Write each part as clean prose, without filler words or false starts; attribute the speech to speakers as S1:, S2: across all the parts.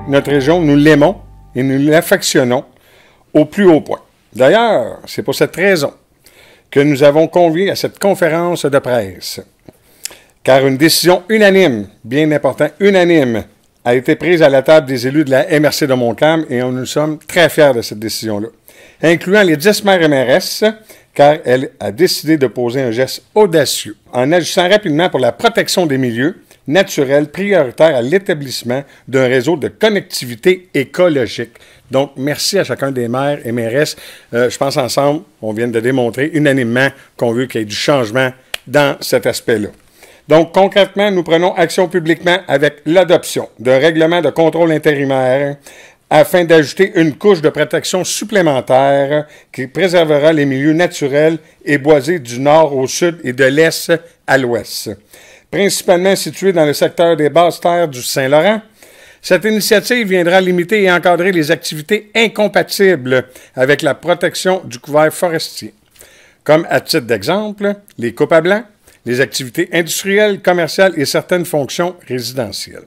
S1: notre région, nous l'aimons et nous l'affectionnons au plus haut point. D'ailleurs, c'est pour cette raison que nous avons convié à cette conférence de presse, car une décision unanime, bien important, unanime, a été prise à la table des élus de la MRC de Montcalm et nous sommes très fiers de cette décision-là, incluant les 10 maires MRS, car elle a décidé de poser un geste audacieux en agissant rapidement pour la protection des milieux naturels prioritaires à l'établissement d'un réseau de connectivité écologique. Donc, merci à chacun des maires et mairesses. Je pense ensemble, on vient de démontrer unanimement qu'on veut qu'il y ait du changement dans cet aspect-là. Donc, concrètement, nous prenons action publiquement avec l'adoption d'un règlement de contrôle intérimaire afin d'ajouter une couche de protection supplémentaire qui préservera les milieux naturels et boisés du nord au sud et de l'est à l'ouest. Principalement situés dans le secteur des basses terres du Saint-Laurent, cette initiative viendra limiter et encadrer les activités incompatibles avec la protection du couvert forestier, comme à titre d'exemple, les coupes à blanc, les activités industrielles, commerciales et certaines fonctions résidentielles.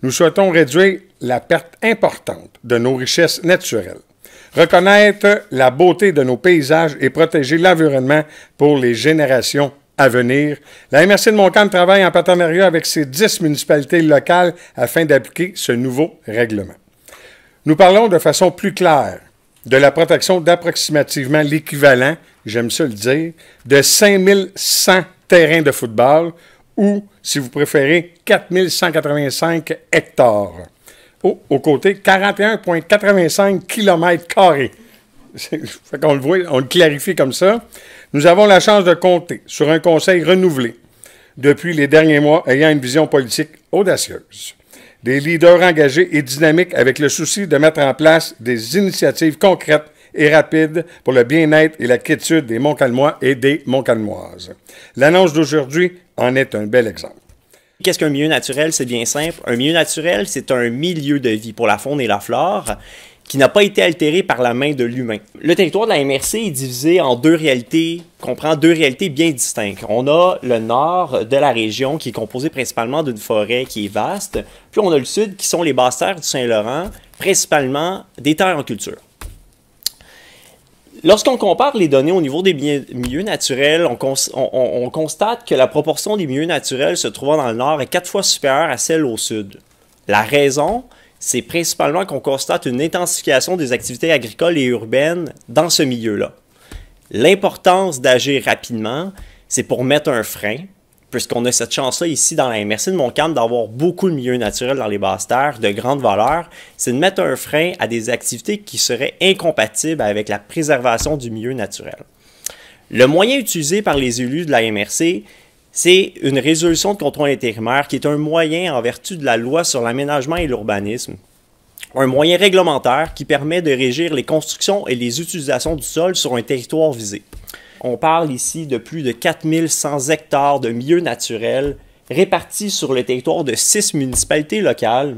S1: Nous souhaitons réduire la perte importante de nos richesses naturelles, reconnaître la beauté de nos paysages et protéger l'environnement pour les générations à venir. La MRC de Montcalm travaille en partenariat avec ses 10 municipalités locales afin d'appliquer ce nouveau règlement. Nous parlons de façon plus claire de la protection d'approximativement l'équivalent, j'aime ça le dire, de 5100 terrains de football ou, si vous préférez, 4185 hectares. Au côté, 41,85 km². Fait qu'on le voit, on le clarifie comme ça. Nous avons la chance de compter sur un conseil renouvelé depuis les derniers mois ayant une vision politique audacieuse. Des leaders engagés et dynamiques avec le souci de mettre en place des initiatives concrètes et rapides pour le bien-être et la quiétude des Montcalmois et des Montcalmoises. L'annonce d'aujourd'hui en est un bel exemple.
S2: Qu'est-ce qu'un milieu naturel? C'est bien simple. Un milieu naturel, c'est un milieu de vie pour la faune et la flore qui n'a pas été altéré par la main de l'humain. Le territoire de la MRC est divisé en deux réalités, comprend deux réalités bien distinctes. On a le nord de la région qui est composé principalement d'une forêt qui est vaste, puis on a le sud qui sont les basses terres du Saint-Laurent, principalement des terres en culture. Lorsqu'on compare les données au niveau des milieux naturels, on constate que la proportion des milieux naturels se trouvant dans le nord est 4 fois supérieure à celle au sud. La raison, c'est principalement qu'on constate une intensification des activités agricoles et urbaines dans ce milieu-là. L'importance d'agir rapidement, c'est pour mettre un frein, puisqu'on a cette chance-là ici dans la MRC de Montcalm d'avoir beaucoup de milieux naturels dans les basses terres de grande valeur, c'est de mettre un frein à des activités qui seraient incompatibles avec la préservation du milieu naturel. Le moyen utilisé par les élus de la MRC, c'est une résolution de contrôle intérimaire qui est un moyen en vertu de la loi sur l'aménagement et l'urbanisme, un moyen réglementaire qui permet de régir les constructions et les utilisations du sol sur un territoire visé. On parle ici de plus de 4100 hectares de milieux naturels répartis sur le territoire de 6 municipalités locales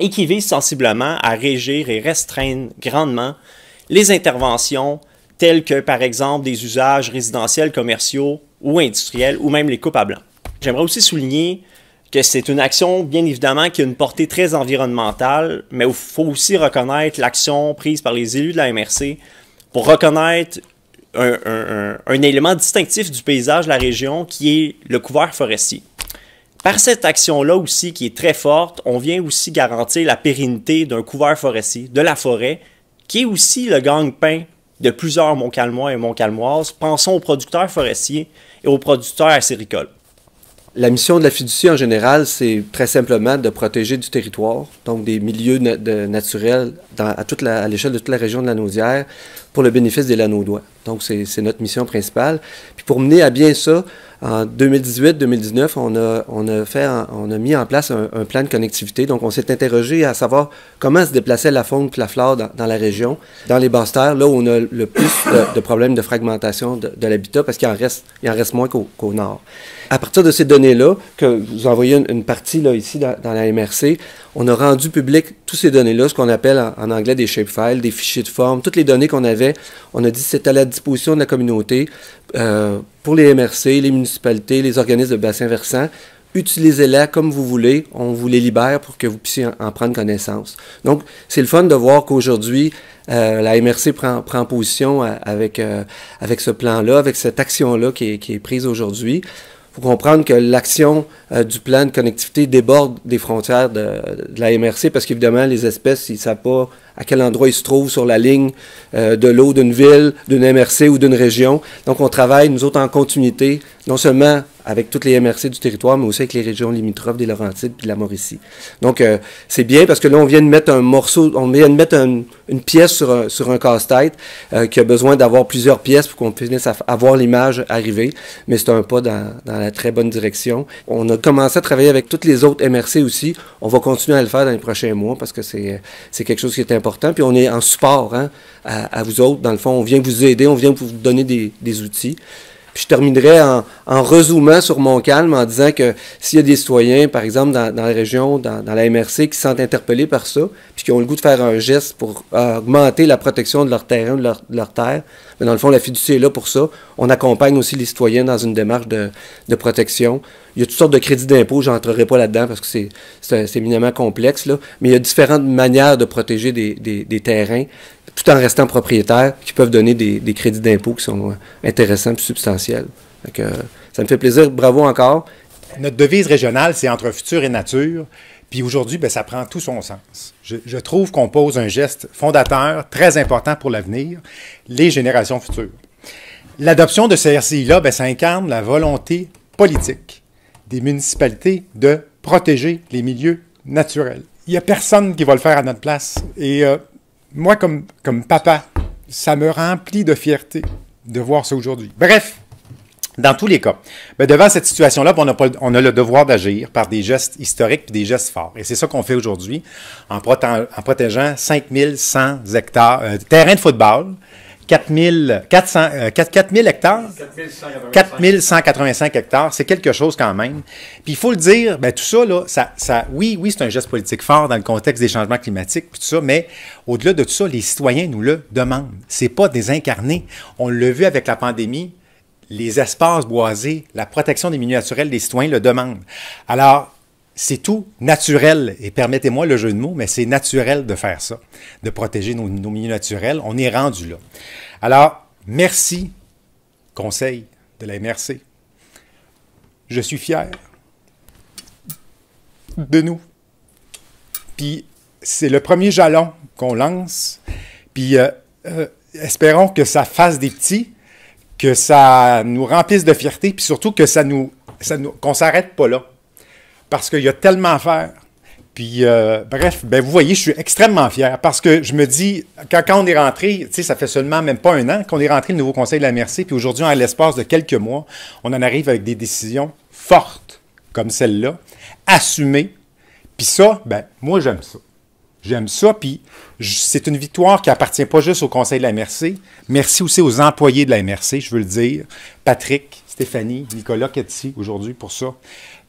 S2: et qui visent sensiblement à régir et restreindre grandement les interventions telles que, par exemple, des usages résidentiels, commerciaux ou industriels, ou même les coupes à blanc. J'aimerais aussi souligner que c'est une action, bien évidemment, qui a une portée très environnementale, mais il faut aussi reconnaître l'action prise par les élus de la MRC pour reconnaître un élément distinctif du paysage de la région qui est le couvert forestier. Par cette action-là aussi, qui est très forte, on vient aussi garantir la pérennité d'un couvert forestier, de la forêt, qui est aussi le gagne-pain de plusieurs Montcalmois et Montcalmoises. Pensons aux producteurs forestiers et aux producteurs acéricoles.
S3: La mission de la fiducie en général, c'est très simplement de protéger du territoire, donc des milieux naturels à l'échelle de toute la région de la Naudière pour le bénéfice des Lanaudois. Donc c'est notre mission principale. Puis pour mener à bien ça, en 2018-2019, on a mis en place un plan de connectivité. Donc on s'est interrogé à savoir comment se déplaçait la faune et la flore dans la région, dans les basses terres, là où on a le plus de problèmes de fragmentation de l'habitat, parce qu'il en reste moins qu'au nord. À partir de ces données-là, que vous envoyez une partie là, ici dans la MRC, on a rendu public toutes ces données-là, ce qu'on appelle en anglais des shapefiles, des fichiers de forme, toutes les données qu'on avait. On a dit que c'était à la disposition de la communauté pour les MRC, les municipalités, les organismes de bassin versant. utilisez-la comme vous voulez, on vous les libère pour que vous puissiez en prendre connaissance. Donc, c'est le fun de voir qu'aujourd'hui, la MRC prend position avec ce plan-là, avec cette action-là qui est prise aujourd'hui. Il faut comprendre que l'action du plan de connectivité déborde des frontières de la MRC parce qu'évidemment, les espèces, ils ne savent pas à quel endroit ils se trouvent sur la ligne de l'eau d'une ville, d'une MRC ou d'une région. Donc, on travaille, nous autres, en continuité, non seulement avec toutes les MRC du territoire, mais aussi avec les régions limitrophes des Laurentides et de la Mauricie. Donc, c'est bien parce que là, on vient de mettre un morceau, on vient de mettre une pièce sur un casse-tête qui a besoin d'avoir plusieurs pièces pour qu'on puisse avoir l'image arriver. Mais c'est un pas dans la très bonne direction. On a commencé à travailler avec toutes les autres MRC aussi. On va continuer à le faire dans les prochains mois parce que c'est quelque chose qui est important. Puis on est en support à vous autres. Dans le fond, on vient vous aider, on vient vous donner des outils. Puis je terminerai en rezoomant sur Montcalm en disant que s'il y a des citoyens, par exemple, dans la région, dans la MRC, qui se sentent interpellés par ça, puis qui ont le goût de faire un geste pour augmenter la protection de leur terrain, de leur terre, mais dans le fond, la fiducie est là pour ça. On accompagne aussi les citoyens dans une démarche de protection. Il y a toutes sortes de crédits d'impôt, je n'entrerai pas là-dedans parce que c'est éminemment complexe, là, mais il y a différentes manières de protéger des terrains, tout en restant propriétaires, qui peuvent donner des crédits d'impôt qui sont intéressants et substantiels. Donc, ça me fait plaisir. Bravo encore.
S4: Notre devise régionale, c'est entre futur et nature. Puis aujourd'hui, ben, ça prend tout son sens. Je trouve qu'on pose un geste fondateur très important pour l'avenir, les générations futures. L'adoption de ces RCI-là, ben, ça incarne la volonté politique des municipalités de protéger les milieux naturels. Il n'y a personne qui va le faire à notre place. Et moi, comme papa, ça me remplit de fierté de voir ça aujourd'hui. Bref, dans tous les cas, ben devant cette situation-là, on a le devoir d'agir par des gestes historiques et des gestes forts. Et c'est ça qu'on fait aujourd'hui en protégeant 5100 hectares, terrains de football, 4000 hectares, 4185 hectares, c'est quelque chose quand même. Puis il faut le dire, ben tout ça, là, oui, c'est un geste politique fort dans le contexte des changements climatiques, puis tout ça, mais au-delà de tout ça, les citoyens nous le demandent. C'est pas désincarné. On l'a vu avec la pandémie, les espaces boisés, la protection des milieux naturels, les citoyens le demandent. Alors, c'est tout naturel, et permettez-moi le jeu de mots, mais c'est naturel de faire ça, de protéger nos milieux naturels. On est rendu là. Alors, merci, conseil de la MRC. Je suis fier de nous. Puis, c'est le premier jalon qu'on lance. Puis, espérons que ça fasse des petits, que ça nous remplisse de fierté, puis surtout que qu'on ne s'arrête pas là. Parce qu'il y a tellement à faire. Puis, bref, ben vous voyez, je suis extrêmement fier parce que je me dis, quand on est rentré, tu sais, ça fait seulement même pas un an qu'on est rentré le nouveau conseil de la MRC, puis aujourd'hui, en l'espace de quelques mois, on en arrive avec des décisions fortes comme celle-là, assumées. Puis ça, ben moi, j'aime ça. J'aime ça, puis c'est une victoire qui appartient pas juste au conseil de la MRC. Merci aussi aux employés de la MRC, je veux le dire. Patrick, Stéphanie, Nicolas qui est ici aujourd'hui pour ça.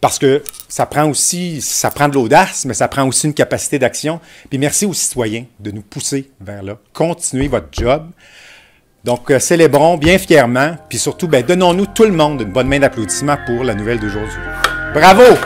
S4: Parce que ça prend de l'audace, mais ça prend aussi une capacité d'action. Puis merci aux citoyens de nous pousser vers là. Continuez votre job. Donc, célébrons bien fièrement, puis surtout, ben, donnons-nous tout le monde une bonne main d'applaudissement pour la nouvelle d'aujourd'hui. Bravo!